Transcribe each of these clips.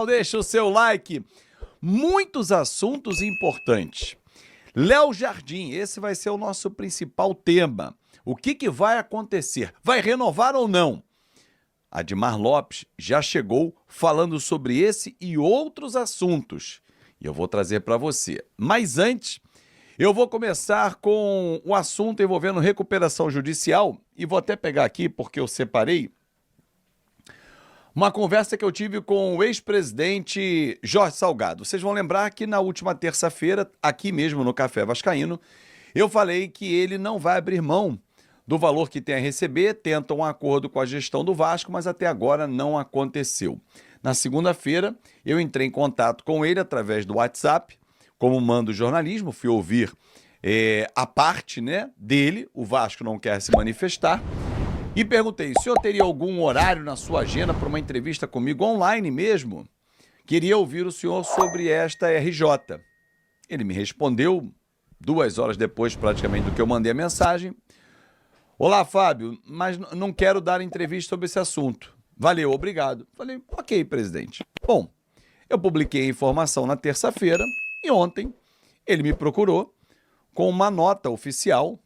Deixa o seu like. Muitos assuntos importantes. Léo Jardim, esse vai ser o nosso principal tema. O que vai acontecer? Vai renovar ou não? Admar Lopes já chegou falando sobre esse e outros assuntos. E eu vou trazer para você. Mas antes, eu vou começar com o assunto envolvendo recuperação judicial. E vou até pegar aqui, porque eu separei uma conversa que eu tive com o ex-presidente Jorge Salgado. Vocês vão lembrar que na última terça-feira, aqui mesmo no Café Vascaíno, eu falei que ele não vai abrir mão do valor que tem a receber, tenta um acordo com a gestão do Vasco, mas até agora não aconteceu. Na segunda-feira, eu entrei em contato com ele através do WhatsApp, como mando jornalismo, fui ouvir a parte, dele, o Vasco não quer se manifestar, e perguntei, o senhor teria algum horário na sua agenda para uma entrevista comigo online mesmo? Queria ouvir o senhor sobre esta RJ. Ele me respondeu 2 horas depois praticamente do que eu mandei a mensagem. Olá, Fábio, mas não quero dar entrevista sobre esse assunto. Valeu, obrigado. Falei, ok, presidente. Bom, eu publiquei a informação na terça-feira e ontem ele me procurou com uma nota oficial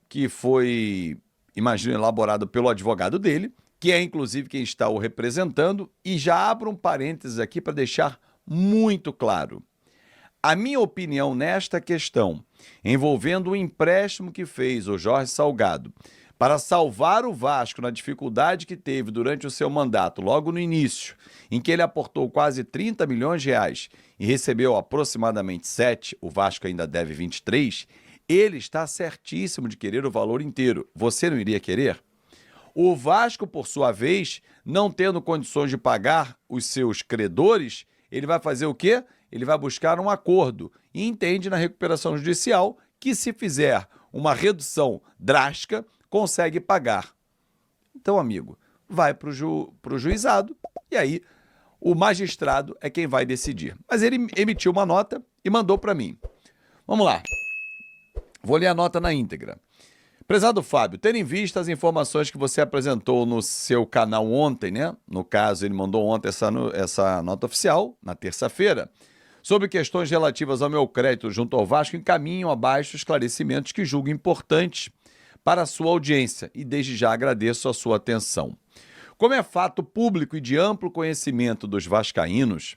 que foi, imagino, elaborado pelo advogado dele, que é inclusive quem está o representando, e já abro um parênteses aqui para deixar muito claro. A minha opinião nesta questão, envolvendo o empréstimo que fez o Jorge Salgado para salvar o Vasco na dificuldade que teve durante o seu mandato, logo no início, em que ele aportou quase 30 milhões de reais e recebeu aproximadamente 7, o Vasco ainda deve 23, ele está certíssimo de querer o valor inteiro. Você não iria querer? O Vasco, por sua vez, não tendo condições de pagar os seus credores, ele vai fazer o quê? Ele vai buscar um acordo e entende na recuperação judicial que, se fizer uma redução drástica, consegue pagar. Então, amigo, vai para o juizado e aí o magistrado é quem vai decidir. Mas ele emitiu uma nota e mandou para mim. Vamos lá. Vou ler a nota na íntegra. Prezado Fábio, tendo em vista as informações que você apresentou no seu canal ontem, No caso, ele mandou ontem essa nota oficial, na terça-feira, sobre questões relativas ao meu crédito junto ao Vasco, encaminho abaixo esclarecimentos que julgo importantes para a sua audiência e desde já agradeço a sua atenção. Como é fato público e de amplo conhecimento dos vascaínos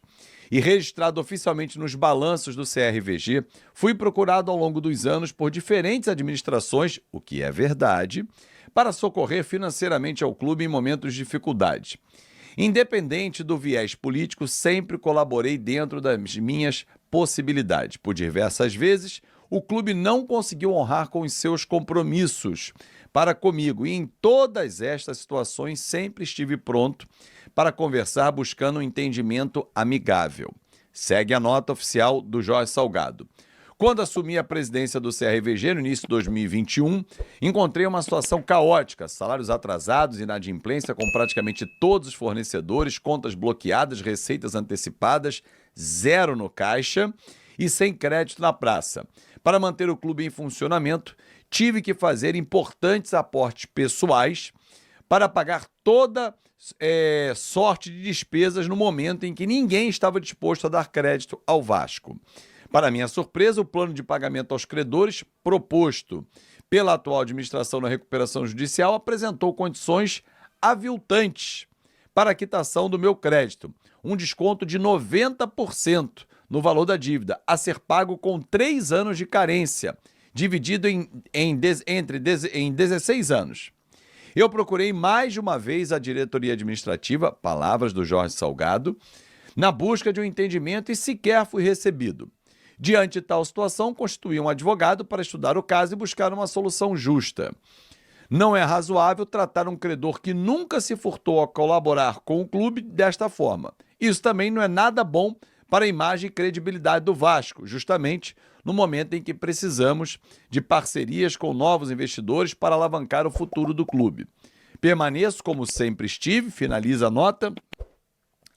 e registrado oficialmente nos balanços do CRVG, fui procurado ao longo dos anos por diferentes administrações, o que é verdade, para socorrer financeiramente ao clube em momentos de dificuldade. Independente do viés político, sempre colaborei dentro das minhas possibilidades. Por diversas vezes, o clube não conseguiu honrar com os seus compromissos para comigo e em todas estas situações sempre estive pronto para conversar buscando um entendimento amigável. Segue a nota oficial do Jorge Salgado. Quando assumi a presidência do CRVG no início de 2021, encontrei uma situação caótica, salários atrasados, inadimplência com praticamente todos os fornecedores, contas bloqueadas, receitas antecipadas, zero no caixa e sem crédito na praça. Para manter o clube em funcionamento, tive que fazer importantes aportes pessoais para pagar toda sorte de despesas no momento em que ninguém estava disposto a dar crédito ao Vasco. Para minha surpresa, o plano de pagamento aos credores proposto pela atual administração na recuperação judicial apresentou condições aviltantes para a quitação do meu crédito, um desconto de 90% no valor da dívida, a ser pago com 3 anos de carência, dividido em 16 anos. Eu procurei mais de uma vez a diretoria administrativa, palavras do Jorge Salgado, na busca de um entendimento e sequer fui recebido. Diante de tal situação, constituí um advogado para estudar o caso e buscar uma solução justa. Não é razoável tratar um credor que nunca se furtou a colaborar com o clube desta forma. Isso também não é nada bom para a imagem e credibilidade do Vasco, justamente no momento em que precisamos de parcerias com novos investidores para alavancar o futuro do clube. Permaneço, como sempre estive, finaliza a nota,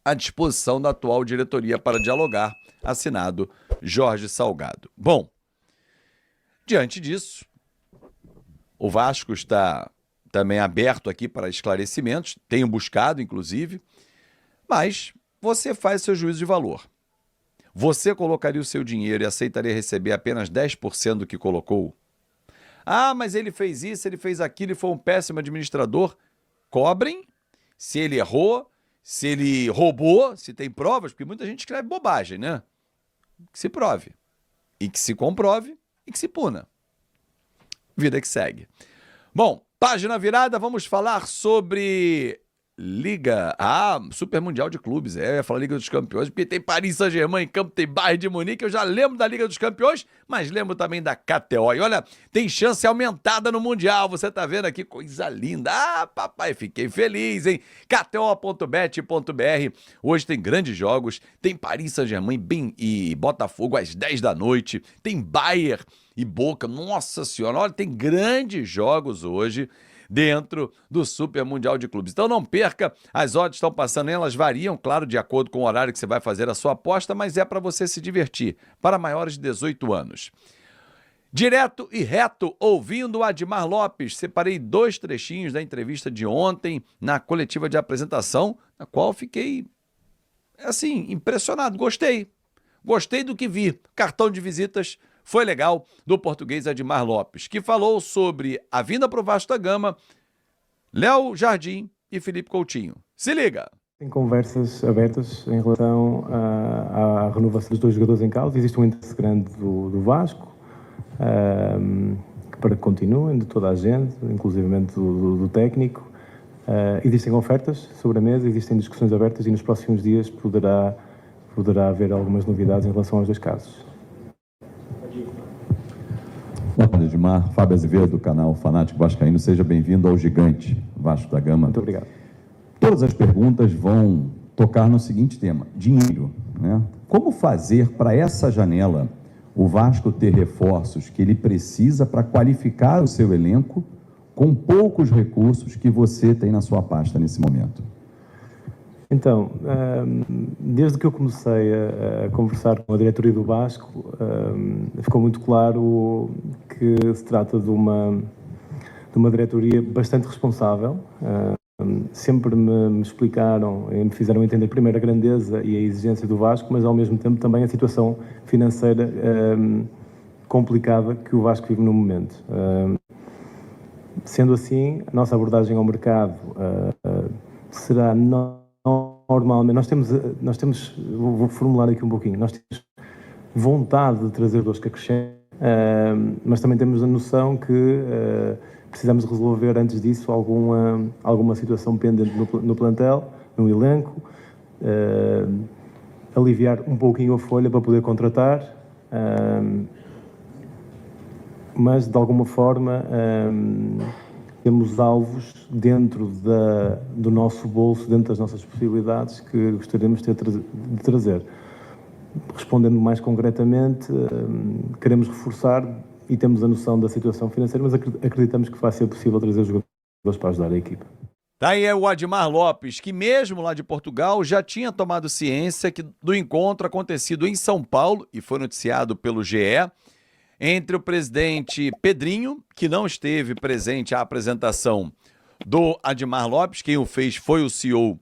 à disposição da atual diretoria para dialogar, assinado Jorge Salgado. Bom, diante disso, o Vasco está também aberto aqui para esclarecimentos, tenho buscado, inclusive, mas você faz seu juízo de valor. Você colocaria o seu dinheiro e aceitaria receber apenas 10% do que colocou? Ah, mas ele fez isso, ele fez aquilo e foi um péssimo administrador. Cobrem se ele errou, se ele roubou, se tem provas, porque muita gente escreve bobagem, né? Que se prove, e que se comprove, e que se puna. Vida que segue. Bom, página virada, vamos falar sobre Liga, Super Mundial de Clubes. Eu ia falar Liga dos Campeões, porque tem Paris Saint-Germain em campo, tem Bayern de Munique. Eu já lembro da Liga dos Campeões, mas lembro também da KTO. E olha, tem chance aumentada no Mundial. Você tá vendo aqui, coisa linda. Papai, fiquei feliz, hein? KTO.bet.br. Hoje tem grandes jogos. Tem Paris Saint-Germain e Botafogo às 10 da noite. Tem Bayern e Boca. Nossa Senhora, olha, tem grandes jogos hoje dentro do Super Mundial de Clubes. Então não perca, as odds estão passando, elas variam, claro, de acordo com o horário que você vai fazer a sua aposta, mas é para você se divertir, para maiores de 18 anos. Direto e reto, ouvindo o Admar Lopes, separei 2 trechinhos da entrevista de ontem na coletiva de apresentação, na qual fiquei, assim, impressionado, gostei do que vi, cartão de visitas foi legal, do português Admar Lopes, que falou sobre a vinda para o Vasco da Gama, Léo Jardim e Felipe Coutinho. Se liga! Tem conversas abertas em relação à renovação dos 2 jogadores em causa. Existe um interesse grande do Vasco para que continuem, de toda a gente, inclusivamente do técnico. Existem ofertas sobre a mesa, existem discussões abertas e nos próximos dias poderá haver algumas novidades em relação aos 2 casos. Boa tarde, Admar. Fábio Azevedo, do canal Fanático Vascaíno. Seja bem-vindo ao gigante Vasco da Gama. Muito obrigado. Todas as perguntas vão tocar no seguinte tema: dinheiro, né? Como fazer para essa janela o Vasco ter reforços que ele precisa para qualificar o seu elenco com poucos recursos que você tem na sua pasta nesse momento? Então, desde que eu comecei a conversar com a diretoria do Vasco, ficou muito claro que se trata de uma diretoria bastante responsável. Sempre me explicaram e me fizeram entender primeiro a grandeza e a exigência do Vasco, mas ao mesmo tempo também a situação financeira complicada que o Vasco vive no momento. Sendo assim, a nossa abordagem ao mercado será normalmente, nós temos, vou formular aqui um pouquinho, nós temos vontade de trazer jogadores que acrescentem, mas também temos a noção que precisamos resolver antes disso alguma situação pendente no plantel, no elenco, aliviar um pouquinho a folha para poder contratar, mas de alguma forma temos alvos dentro do nosso bolso, dentro das nossas possibilidades que gostaríamos de trazer. Respondendo mais concretamente, queremos reforçar e temos a noção da situação financeira, mas acreditamos que vai ser possível trazer os jogadores para ajudar a equipa. Daí é o Admar Lopes, que mesmo lá de Portugal já tinha tomado ciência do encontro acontecido em São Paulo, e foi noticiado pelo GE, entre o presidente Pedrinho, que não esteve presente à apresentação do Admar Lopes, quem o fez foi o CEO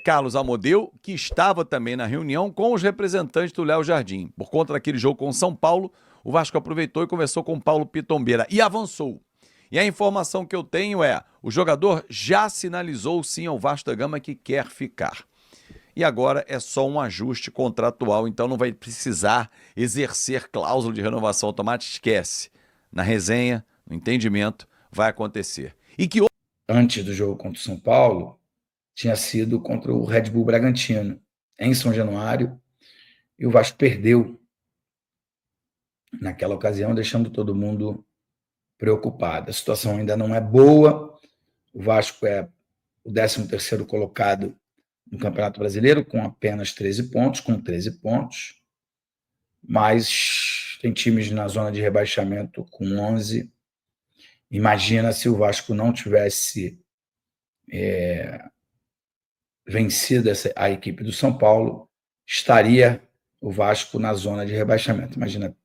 Carlos Amodeu, que estava também na reunião com os representantes do Léo Jardim. Por conta daquele jogo com São Paulo, o Vasco aproveitou e conversou com o Paulo Pitombeira e avançou. E a informação que eu tenho é, o jogador já sinalizou sim ao Vasco da Gama que quer ficar. E agora é só um ajuste contratual, então não vai precisar exercer cláusula de renovação automática, esquece. Na resenha, no entendimento, vai acontecer. E que antes do jogo contra o São Paulo, tinha sido contra o Red Bull Bragantino, em São Januário, e o Vasco perdeu naquela ocasião, deixando todo mundo preocupado. A situação ainda não é boa, o Vasco é o 13º colocado no Campeonato Brasileiro, com apenas 13 pontos, mas tem times na zona de rebaixamento com 11. Imagina se o Vasco não tivesse vencido a equipe do São Paulo, estaria o Vasco na zona de rebaixamento. Imagina,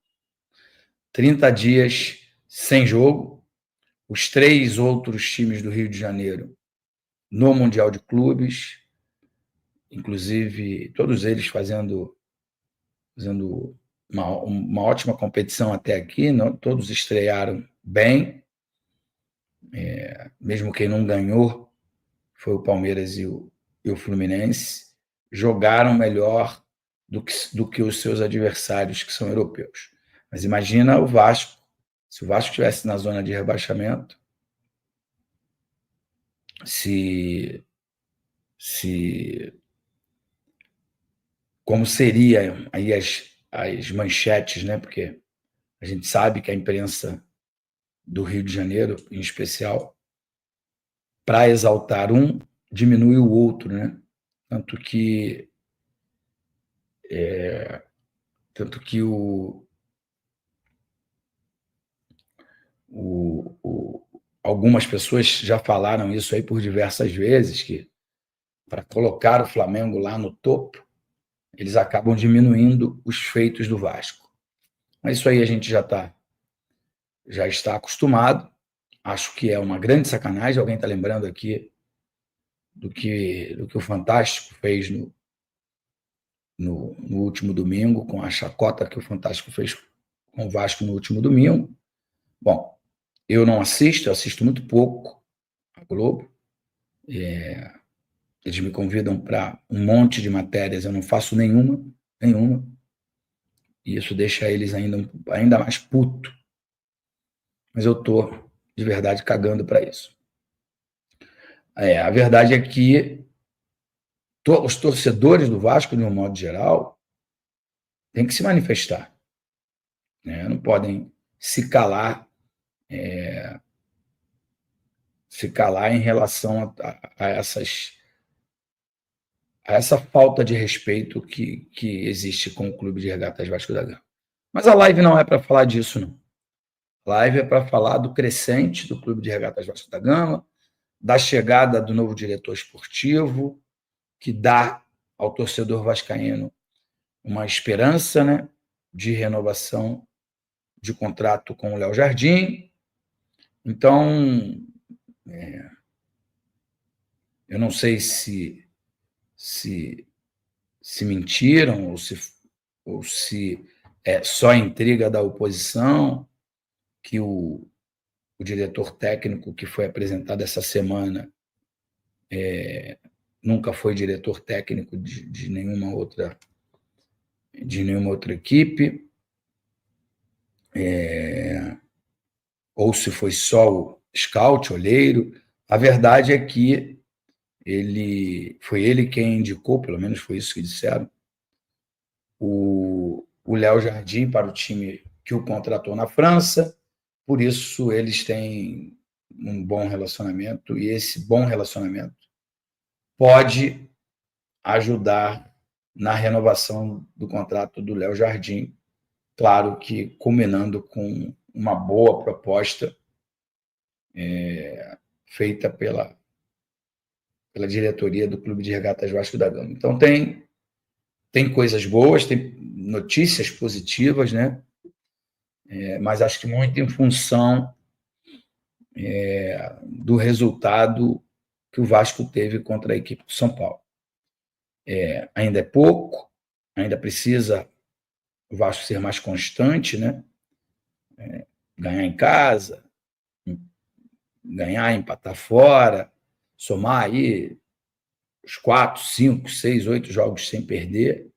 30 dias sem jogo, os 3 outros times do Rio de Janeiro no Mundial de Clubes, inclusive todos eles fazendo uma ótima competição até aqui, não, todos estrearam bem, mesmo quem não ganhou foi o Palmeiras e o Fluminense, jogaram melhor do que os seus adversários, que são europeus. Mas imagina o Vasco, se o Vasco estivesse na zona de rebaixamento, como seria aí as manchetes, né? Porque a gente sabe que a imprensa do Rio de Janeiro, em especial, para exaltar um, diminui o outro, né? Tanto que algumas pessoas já falaram isso aí por diversas vezes, que para colocar o Flamengo lá no topo, eles acabam diminuindo os feitos do Vasco. Mas isso aí a gente já está acostumado. Acho que é uma grande sacanagem. Alguém está lembrando aqui do que o Fantástico fez no último domingo, com a chacota que o Fantástico fez com o Vasco no último domingo. Bom, eu não assisto, eu assisto muito pouco a Globo. Eles me convidam para um monte de matérias, eu não faço nenhuma. E isso deixa eles ainda mais puto. Mas eu estou, de verdade, cagando para isso. A verdade é que os torcedores do Vasco, de um modo geral, têm que se manifestar, né? Não podem se calar em relação a essa falta de respeito que existe com o Clube de Regatas Vasco da Gama. Mas a live não é para falar disso, não. A live é para falar do crescente do Clube de Regatas Vasco da Gama, da chegada do novo diretor esportivo, que dá ao torcedor vascaíno uma esperança, né, de renovação de contrato com o Léo Jardim. Então, eu não sei se mentiram ou se é só intriga da oposição, que o diretor técnico que foi apresentado essa semana nunca foi diretor técnico de nenhuma outra equipe, ou se foi só o scout, olheiro. A verdade é que foi ele quem indicou, pelo menos foi isso que disseram, o Léo Jardim para o time que o contratou na França. Por isso eles têm um bom relacionamento, e esse bom relacionamento pode ajudar na renovação do contrato do Léo Jardim, claro que culminando com uma boa proposta feita pela diretoria do Clube de Regatas Vasco da Gama. Então tem coisas boas, tem notícias positivas, né? Mas acho que muito em função do resultado que o Vasco teve contra a equipe do São Paulo. Ainda é pouco, ainda precisa o Vasco ser mais constante, né? Ganhar em casa, ganhar, empatar fora, somar aí os 4, 5, 6, 8 jogos sem perder,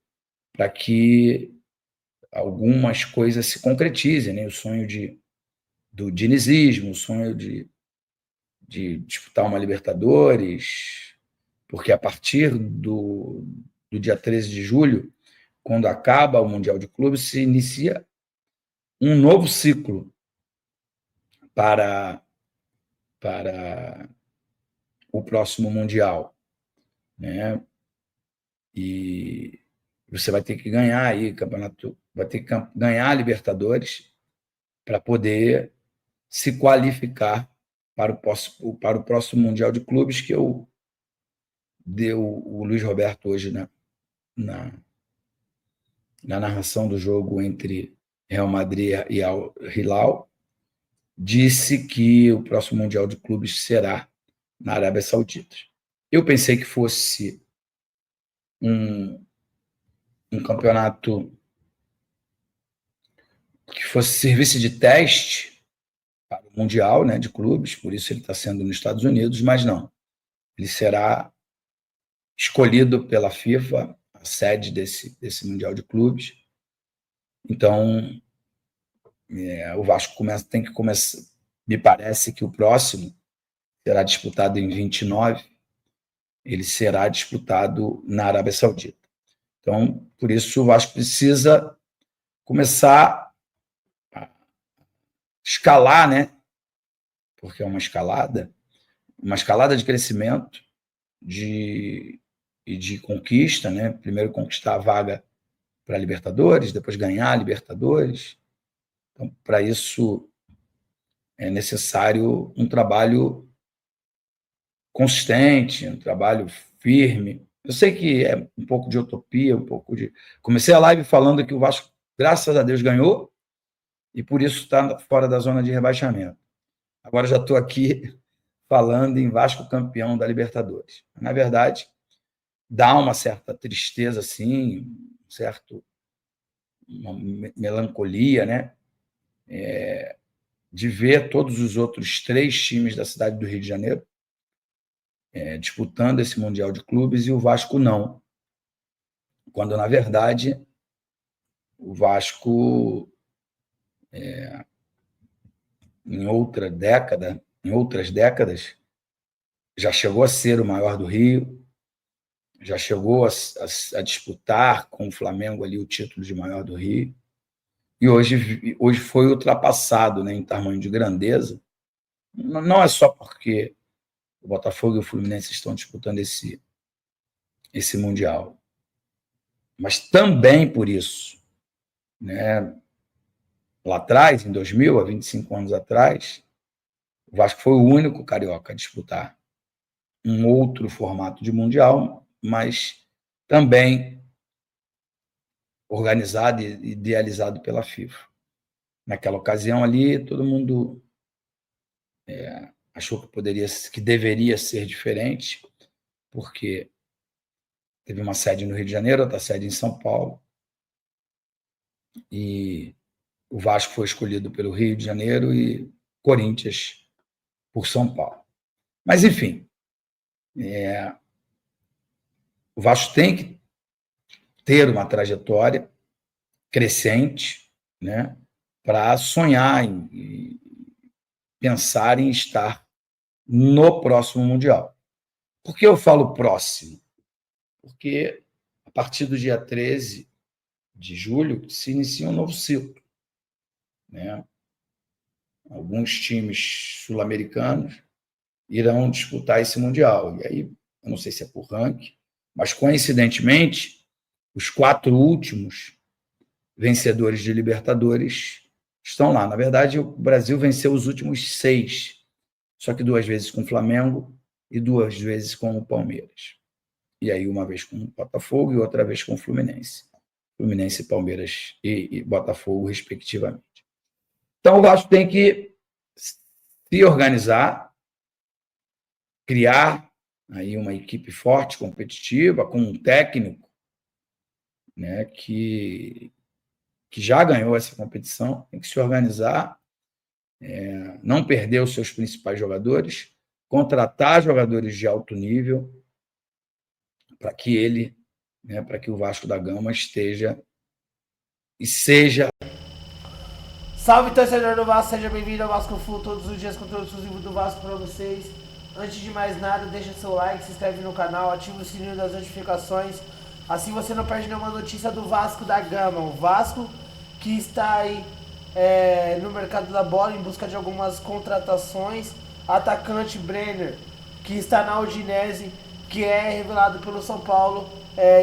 para que algumas coisas se concretizem, né? O sonho do dinizismo, o sonho de disputar uma Libertadores, porque a partir do dia 13 de julho, quando acaba o Mundial de Clubes, se inicia um novo ciclo para o próximo Mundial, né? E você vai ter que ganhar aí campeonato, vai ter que ganhar a Libertadores para poder se qualificar para o próximo Mundial de Clubes, que deu o Luiz Roberto hoje na narração do jogo entre Real Madrid e Al Hilal, disse que o próximo Mundial de Clubes será na Arábia Saudita. Eu pensei que fosse um campeonato que fosse serviço de teste para o Mundial, né, de clubes, por isso ele está sendo nos Estados Unidos, mas não. Ele será escolhido pela FIFA, a sede desse Mundial de Clubes. Então, o Vasco tem que começar. Me parece que o próximo será disputado em 29, ele será disputado na Arábia Saudita. Então, por isso, o Vasco precisa começar a escalar, né? Porque é uma escalada de crescimento e de conquista, né? Primeiro conquistar a vaga para a Libertadores, depois ganhar a Libertadores. Então, para isso é necessário um trabalho consistente, um trabalho firme. Eu sei que é um pouco de utopia, um pouco de... Comecei a live falando que o Vasco, graças a Deus, ganhou e por isso está fora da zona de rebaixamento. Agora já estou aqui falando em Vasco campeão da Libertadores. Na verdade, dá uma certa tristeza, assim, uma melancolia, né? De ver todos os outros 3 times da cidade do Rio de Janeiro disputando esse Mundial de Clubes e o Vasco não. Quando, na verdade, o Vasco, em outras décadas, já chegou a ser o maior do Rio, já chegou a disputar com o Flamengo ali o título de maior do Rio, e hoje foi ultrapassado, né, em tamanho de grandeza. Não é só porque o Botafogo e o Fluminense estão disputando esse Mundial, mas também por isso, né? Lá atrás, em 2000, há 25 anos atrás, o Vasco foi o único carioca a disputar um outro formato de Mundial, mas também organizado e idealizado pela FIFA. Naquela ocasião ali, todo mundo achou que deveria ser diferente, porque teve uma sede no Rio de Janeiro, outra sede em São Paulo, e o Vasco foi escolhido pelo Rio de Janeiro e Corinthians por São Paulo. Mas, enfim, o Vasco tem que ter uma trajetória crescente, né, para sonhar e pensar em estar no próximo Mundial. Por que eu falo próximo? Porque a partir do dia 13 de julho se inicia um novo ciclo, né? Alguns times sul-americanos irão disputar esse Mundial. E aí, eu não sei se é por ranking, mas coincidentemente, os 4 últimos vencedores de Libertadores estão lá. Na verdade, o Brasil venceu os últimos 6, só que 2 vezes com o Flamengo e 2 vezes com o Palmeiras. E aí, uma vez com o Botafogo e outra vez com o Fluminense. Fluminense, Palmeiras e Botafogo, respectivamente. Então, o Vasco tem que se organizar, criar aí uma equipe forte, competitiva, com um técnico, né, que já ganhou essa competição, tem que se organizar, não perder os seus principais jogadores, contratar jogadores de alto nível para que para que o Vasco da Gama esteja e seja. Salve, torcedor do Vasco, seja bem-vindo ao Vasco Full, todos os dias conteúdo exclusivo do Vasco para vocês. Antes de mais nada, deixa seu like, se inscreve no canal, ativa o sininho das notificações, assim você não perde nenhuma notícia do Vasco da Gama. O Vasco que está aí no mercado da bola em busca de algumas contratações. Atacante Brenner, que está na Udinese, que é revelado pelo São Paulo,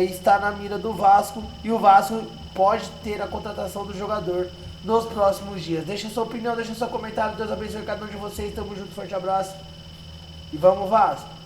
está na mira do Vasco, e o Vasco pode ter a contratação do jogador nos próximos dias. Deixa sua opinião, deixa seu comentário, Deus abençoe cada um de vocês, tamo junto, forte abraço e vamos Vasco!